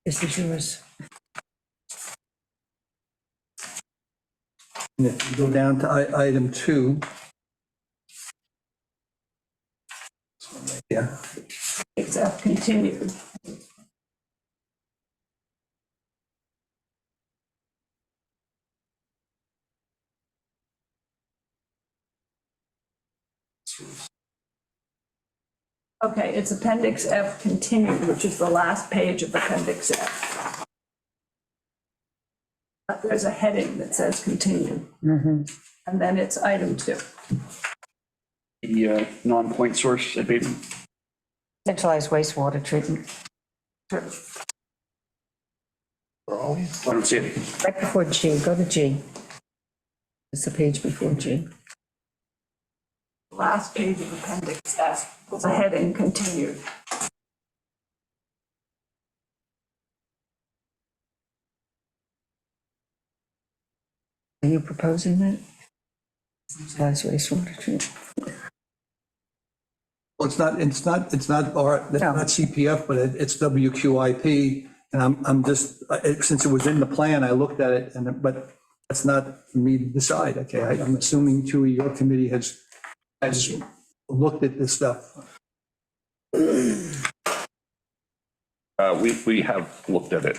This is yours. And if you go down to item 2. This one right there. Except continued. Okay, it's Appendix F continued, which is the last page of Appendix F. There's a heading that says continue. And then it's item 2. The non-point source abatement. Centralized wastewater treatment, I don't see it. right before G, go to G. It's the page before G. Last page of Appendix F with a heading continued. Are you proposing that? Centralized wastewater treatment. Well, it's not CPF, but it's WQIP. And I'm just, since it was in the plan, I looked at it, but that's not for me to decide, okay? I'm assuming too, your committee has looked at this stuff. We have looked at it.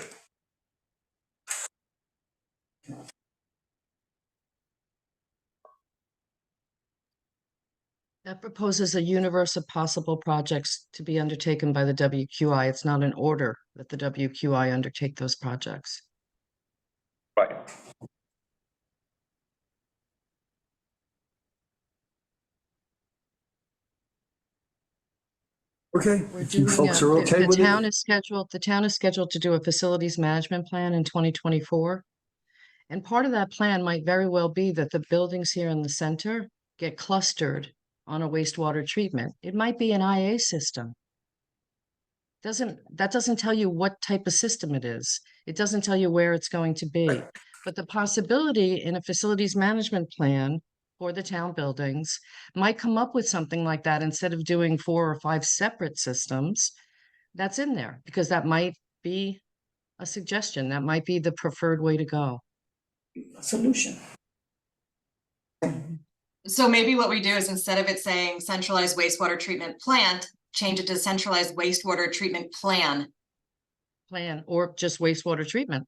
That proposes a universe of possible projects to be undertaken by the WQI. It's not an order that the WQI undertake those projects. Right. Okay, We're if you doing folks are okay the with town it. is scheduled, the town is scheduled to do a facilities management plan in 2024. And part of that plan might very well be that the buildings here in the center get clustered on a wastewater treatment. It might be an IA system. That doesn't tell you what type of system it is. It doesn't tell you where it's going to be. But the possibility in a facilities management plan for the town buildings might come up with something like that instead of doing 4 or 5 separate systems. That's in there because that might be a suggestion. That might be the preferred way to go. Solution. So maybe what we do is instead of it saying centralized wastewater treatment plant, change it to centralized wastewater treatment plan. Plan or just wastewater treatment.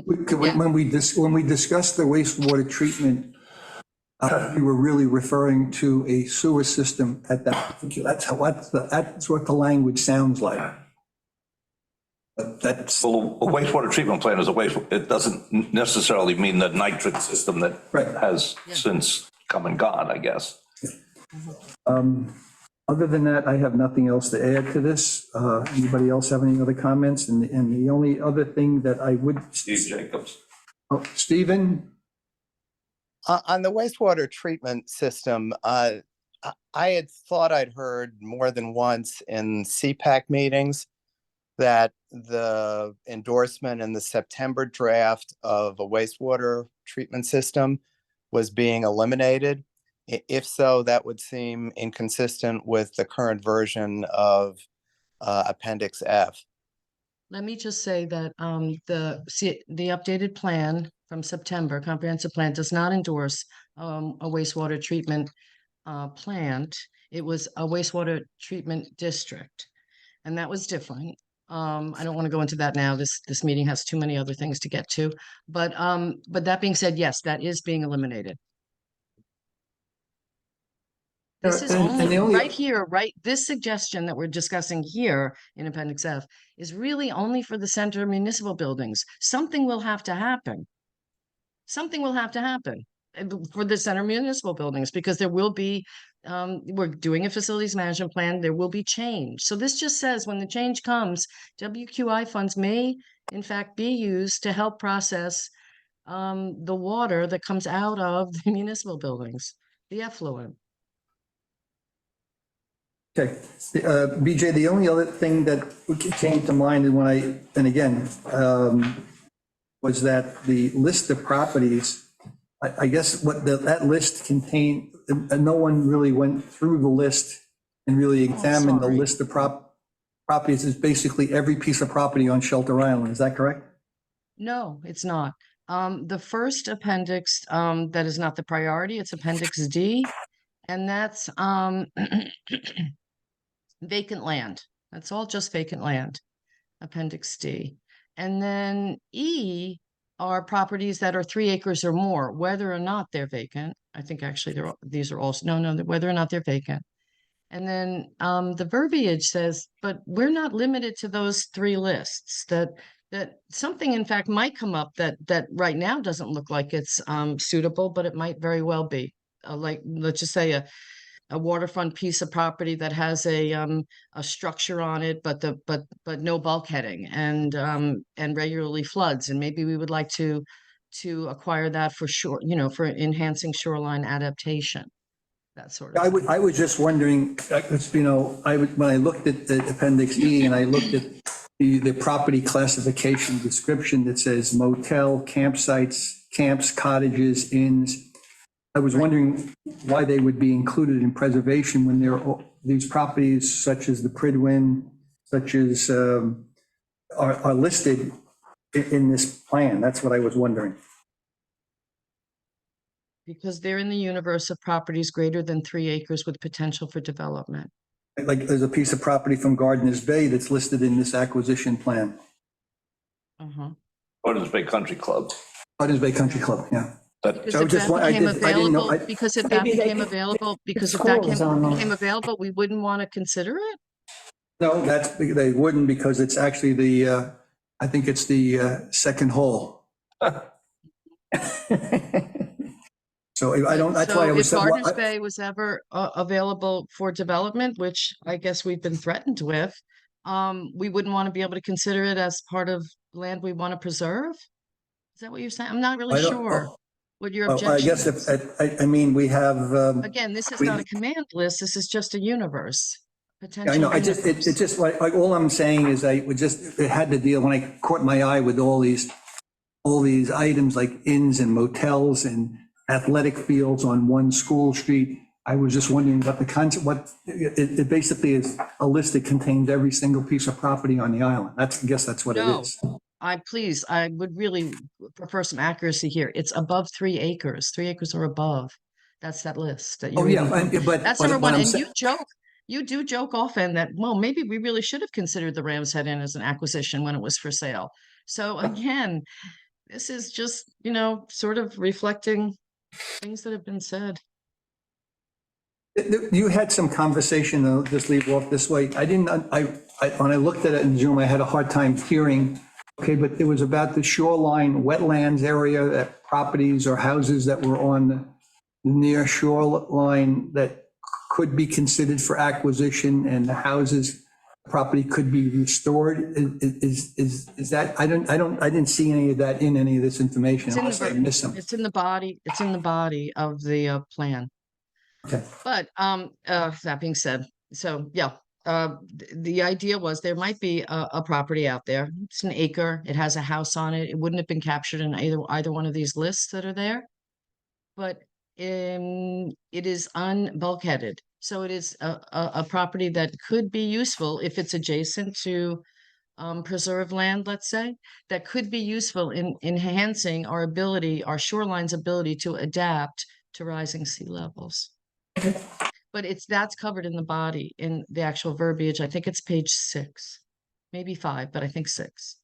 When we discussed the wastewater treatment, we were really referring to a sewer system at that. That's what the language sounds like. But that's Well, a wastewater treatment plant is a waste, it doesn't necessarily mean the nitric system that Right. has since come and gone, I guess. Other than that, I have nothing else to add to this. Anybody else have any other comments? And the only other thing that I would. Steve Jacobs. Oh, Stephen? On the wastewater treatment system, I had thought I'd heard more than once in CPAC meetings that the endorsement in the September draft of a wastewater treatment system was being eliminated. If so, that would seem inconsistent with the current version of Appendix F. Let me just say that the updated plan from September, comprehensive plan, does not endorse a wastewater treatment plant. It was a wastewater treatment district, and that was different. I don't want to go into that now. This meeting has too many other things to get to. But that being said, yes, that is being eliminated. This is only right here, right? This suggestion that we're discussing here in Appendix F is really only for the center municipal buildings. Something will have to happen. Something will have to happen. for the center municipal buildings, because there will be, we're doing a facilities management plan, there will be change. So this just says when the change comes, WQI funds may in fact be used to help process the water that comes out of the municipal buildings, the effluent. Okay, BJ, the only other thing that came to mind and again, was that the list of properties, I guess what that list contained, no one really went through the list and really examined the sorry. list of properties. Is basically every piece of property on Shelter Island, is that correct? No, it's not. The first appendix, that is not the priority, it's Appendix D, and that's vacant land. That's all just vacant land, Appendix D. And then E are properties that are 3 acres or more, whether or not they're vacant. I think actually these are also, no, whether or not they're vacant. And then the verbiage says, but we're not limited to those 3 lists, that something in fact might come up that right now doesn't look like it's suitable, but it might very well be. Like, let's just say a waterfront piece of property that has a structure on it, but no bulkheading and regularly floods, and maybe we would like to acquire that for sure, for enhancing shoreline adaptation, that sort of thing. I was just wondering, when I looked at the Appendix E and I looked at the property classification description that says motel, campsites, camps, cottages, inns, I was wondering why they would be included in preservation when these properties such as the Prydwen, such as are listed in this plan. That's what I was wondering. Because they're in the universe of properties greater than 3 acres with potential for development. Like there's a piece of property from Gardeners Bay that's listed in this acquisition plan. Gardens Bay Country Club. Gardeners Bay Country Club, yeah. Because So I if just that want- I became did- I didn't know- available, I- because if that Maybe they became could- available, because if schools that on them. became available, we wouldn't want to consider it? No, they wouldn't, because it's actually I think it's the second hole. So I don't, that's why I was. So if Gardner's Bay was ever available for development, which I guess we've been threatened with, we wouldn't want to be able to consider it as part of land we want to preserve? Is that what you're saying? I'm not really I don't- sure what your I objection guess is. I mean, we have. Again, this is we- not a command list, this is just a universe, potential I know, universe. it's just like, all I'm saying is it had to deal, when I caught my eye with all these items like inns and motels and athletic fields on one school street. I was just wondering what the concept, it basically is a list that contains every single piece of property on the island. I guess that's what it No. is. I would really prefer some accuracy here. It's above 3 acres, 3 acres or above. That's that list that you're. Oh, yeah, reading from. but. That's but- number but one. I'm And sa- you do joke often that, well, maybe we really should have considered the Rams Head Inn as an acquisition when it was for sale. So again, this is just, sort of reflecting things that have been said. You had some conversation, I'll just leave off this way. When I looked at it in Zoom, I had a hard time hearing. Okay, but it was about the shoreline wetlands area, that properties or houses that were on the near shoreline that could be considered for acquisition, and the houses, property could be restored. Is that, I didn't see any of that in any of this information, It's in unless I the, missed some. it's in the body of the plan. Okay. But that being said, so yeah, the idea was there might be a property out there. It's an acre. It has a house on it. It wouldn't have been captured in either one of these lists that are there. But it is unbulkheaded. So it is a property that could be useful if it's adjacent to preserved land, let's say, that could be useful in enhancing our shoreline's ability to adapt to rising sea levels. But that's covered in the body, in the actual verbiage. I think it's page 6, maybe 5, but I think 6.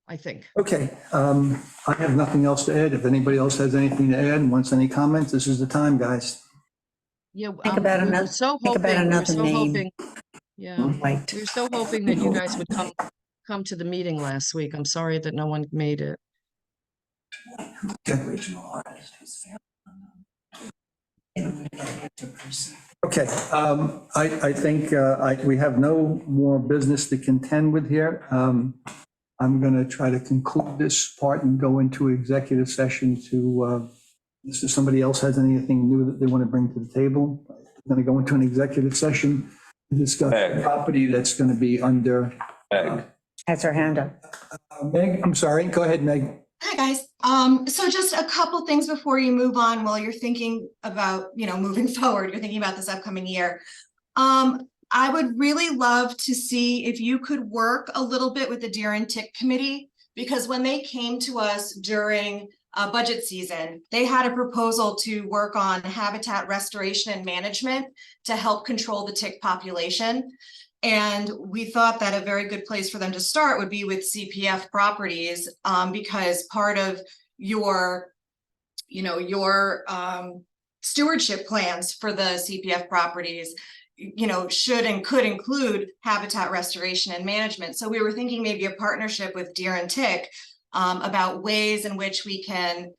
I think. Okay, I have nothing else to add. If anybody else has anything to add and wants any comments, this is the time, guys. Yeah, Think about we were another- so think about hoping, we were another so name. hoping. Yeah, White. we were so hoping that you guys would come to the meeting last week. I'm sorry that no one made it. Original artist who's Okay, I think we have no more business to contend with here. I'm going to try to conclude this part and go into executive session to, if somebody else has anything new that they want to bring to the table. I'm going to go into an executive session to discuss the property that's going to be under. Has her hand up. Meg, I'm sorry, go ahead, Meg. Hi, guys. So just a couple things before you move on, while you're thinking about, moving forward, you're thinking about this upcoming year. I would really love to see if you could work a little bit with the Deer and Tick Committee, because when they came to us during budget season, they had a proposal to work on habitat restoration and management to help control the tick population. And we thought that a very good place for them to start would be with CPF properties, because part of your stewardship plans for the CPF properties, should and could include habitat restoration and management. So we were thinking maybe a partnership with Deer and Tick about ways in which we can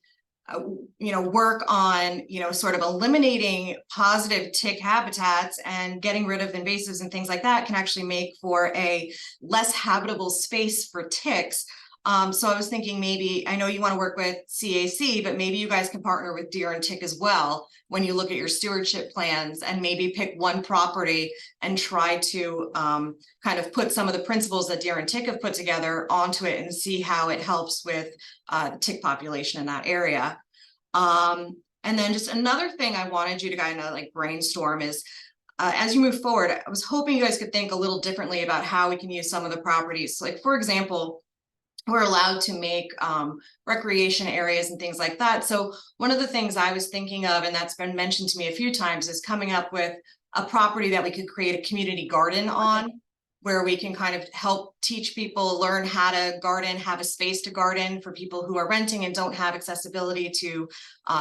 work on, sort of eliminating positive tick habitats and getting rid of invasives and things like that can actually make for a less habitable space for ticks. So I was thinking maybe, I know you want to work with CAC, but maybe you guys can partner with Deer and Tick as well when you look at your stewardship plans, and maybe pick one property and try to kind of put some of the principles that Deer and Tick have put together onto it and see how it helps with the tick population in that area. And then just another thing I wanted you to kind of brainstorm is, as you move forward, I was hoping you guys could think a little differently about how we can use some of the properties. Like, for example, we're allowed to make recreation areas and things like that. So one of the things I was thinking of, and that's been mentioned to me a few times, is coming up with a property that we could create a community garden on, where we can kind of help teach people, learn how to garden, have a space to garden for people who are renting and don't have accessibility to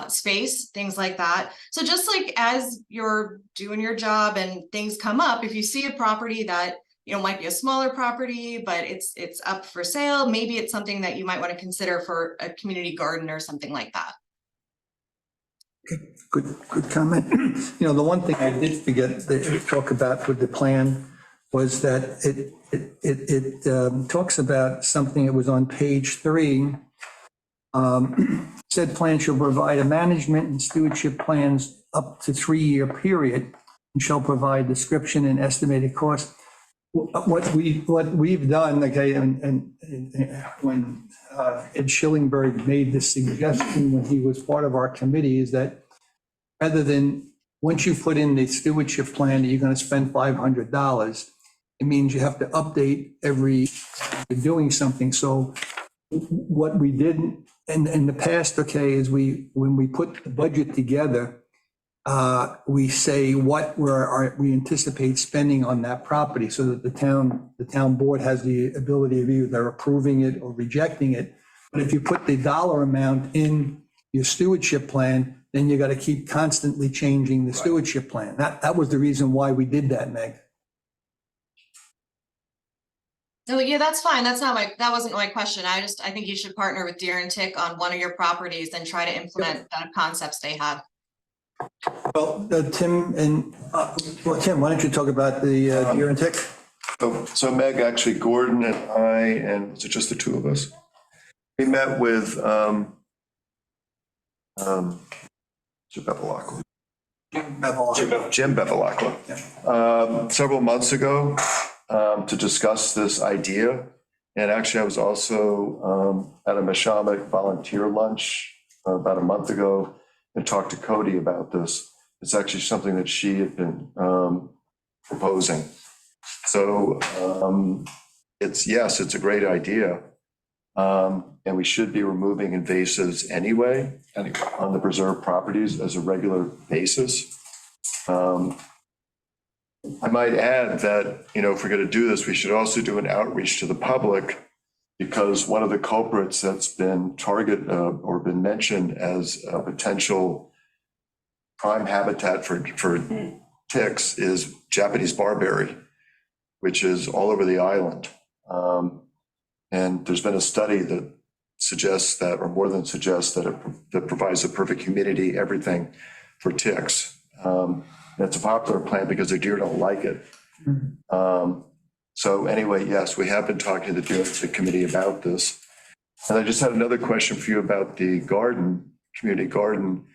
space, things like that. So just like as you're doing your job and things come up, if you see a property that might be a smaller property, but it's up for sale, maybe it's something that you might want to consider for a community garden or something like that. Okay, good comment. The one thing I did forget to talk about with the plan was that it talks about something that was on page 3. Said plan shall provide a management and stewardship plans up to 3-year period, and shall provide description and estimated cost. What we've done, okay, and when Ed Schillingberg made this suggestion when he was part of our committee, is that rather than, once you put in the stewardship plan that you're going to spend $500, it means you have to update every doing something. So what we did in the past, okay, is when we put the budget together, we say what we anticipate spending on that property, so that the town board has the ability of either approving it or rejecting it. But if you put the dollar amount in your stewardship plan, then you got to keep constantly changing the stewardship plan. That was the reason why we did that, Meg. No, yeah, that's fine. That wasn't my question. I think you should partner with Deer and Tick on one of your properties and try to implement the concepts they have. Well, Tim, why don't you talk about the Deer and Tick? So Meg, actually, Gordon and I, and was it just the two of us? We met with Jim Bevilacqua several months ago to discuss this idea. And actually, I was also at a Mashamek volunteer lunch about a month ago and talked to Cody about this. It's actually something that she had been proposing. So it's a great idea. And we should be removing invasives anyway on the preserved properties as a regular basis. I might add that, if we're going to do this, we should also do an outreach to the public, because one of the culprits that's been targeted or been mentioned as a potential prime habitat for ticks is Japanese barberry, which is all over the island. And there's been a study that suggests that, or more than suggests that that provides the perfect humidity, everything for ticks. That's a popular plant because the deer don't like it. So anyway, yes, we have been talking to the deer committee about this. And I just had another question for you about the garden, community garden.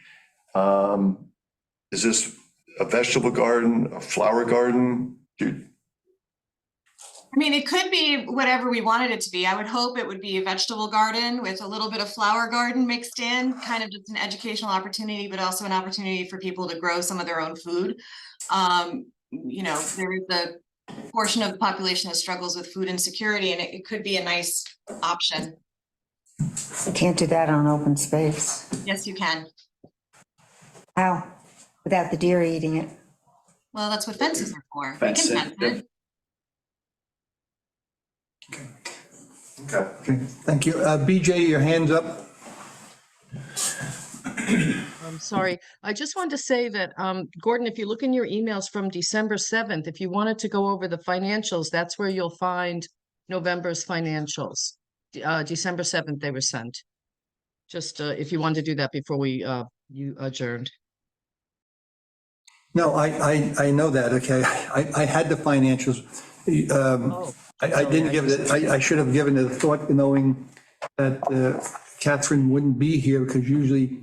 Is this a vegetable garden, a flower garden? I mean, it could be whatever we wanted it to be. I would hope it would be a vegetable garden with a little bit of flower garden mixed in, kind of just an educational opportunity, but also an opportunity for people to grow some of their own food. You know, there is a portion of the population that struggles with food insecurity, and it could be a nice option. You can't do that on open space. Yes, you can. How? Without the deer eating it? Well, that's what fences are for. We Fence can it, fence yeah. it. Okay, thank you. BJ, your hand's up. I'm sorry. I just wanted to say that, Gordon, if you look in your emails from December 7th, if you wanted to go over the financials, that's where you'll find November's financials. December 7th, they were sent. Just if you wanted to do that before you adjourned. No, I know that, okay. I had the financials. I didn't give it, I should have given it a thought, knowing that Catherine wouldn't be here, because usually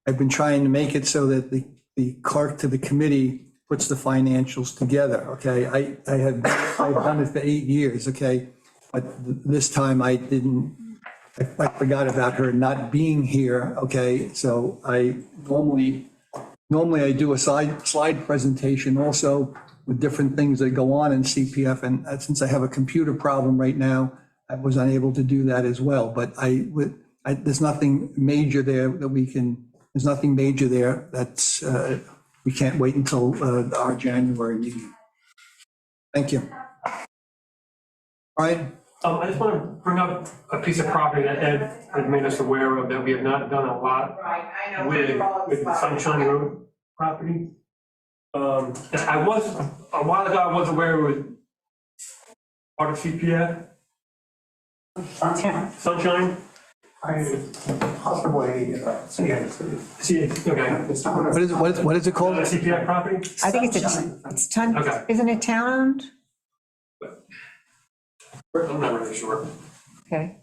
I've been trying to make it so that the clerk to the committee puts the financials together, okay? I've done it for 8 years, okay? But this time I didn't, I forgot about her not being here, okay? So I normally I do a slide presentation also with different things that go on in CPF. And since I have a computer problem right now, I was unable to do that as well. But there's nothing major there that there's nothing major there that's, we can't wait until our January meeting. Thank you. All right. I just want to bring up a piece of property that Ed had made us aware of that we have not done a lot with the Sunshine Road property. I was, a while ago, I was aware it was part of CPF. Sunshine? Possibly, Okay. what is it called? A CPF property? I think it's Okay. isn't it town-owned? I'm not really sure, Okay.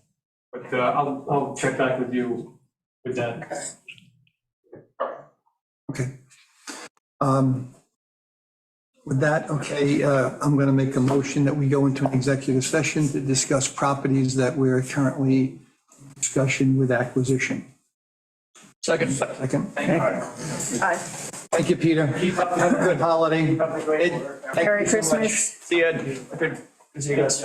but I'll check back with you with that. Okay. With that, okay, I'm going to make a motion that we go into an executive session to discuss properties that we're currently in discussion with acquisition. Second. Second. Aye. Thank you, Peter. Have a good holiday. Merry Christmas. See you, Ed. Good to see you guys.